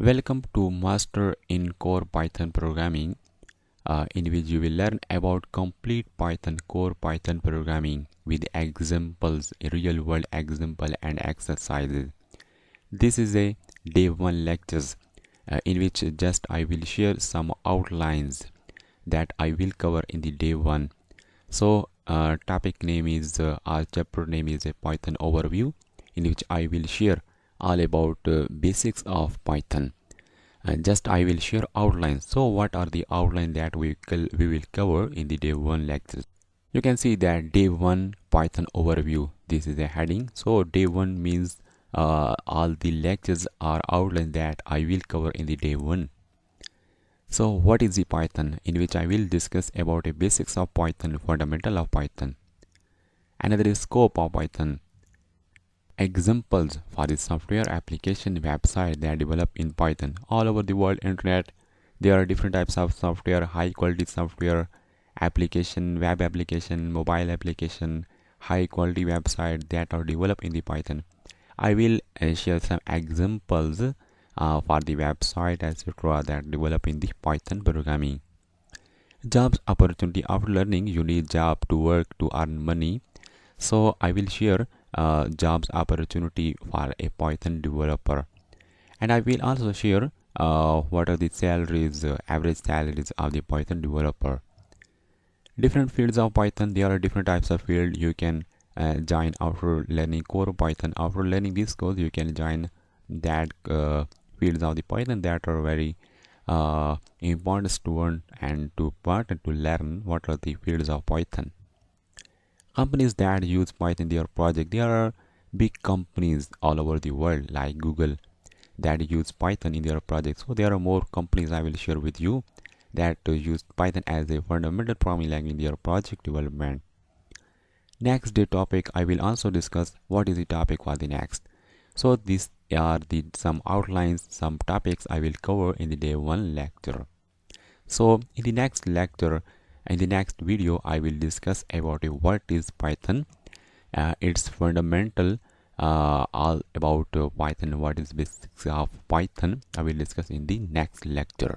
Welcome to Master in Core Python Programming, in which you will learn about complete Python core Python programming with examples, real-world example and exercises. This is a day 1 lectures in which just I will share some outlines that I will cover in the day 1. So topic name is our chapter name is a Python overview, in which I will share all about basics of Python. And just I will share outlines. So what are the outlines that we will cover in the day 1 lectures? You can see that day 1 Python overview. This is a heading. So day 1 means all the lectures are outlines that I will cover in the day 1. So what is the Python, in which I will discuss about the basics of Python, fundamental of Python. Another is scope of Python. Examples for the software application website that develop in Python. All over the world internet, there are different types of software, high quality software application, web application, mobile application, high quality website that are developed in the Python. I will share some examples for the website etc. that develop in the Python programming. Jobs opportunity. After learning, you need job to work to earn money. So I will share jobs opportunity for a Python developer, and I will also share what are the salaries, average salaries of the Python developer. Different fields of Python. There are different types of field you can join after learning core Python. After learning this course, you can join that fields of the Python that are very important to learn and to learn what are the fields of Python. Companies that use Python in their project. There are big companies all over the world like Google that use Python in their project. So there are more companies I will share with you that use Python as a fundamental programming language in their project development. Next day topic, I will also discuss what is the topic for the next. So these are the some outlines, some topics I will cover in the day 1 lecture. So in the next lecture, in the next video, I will discuss about what is Python, its fundamental, all about Python, what is basics of Python. I will discuss in the next lecture.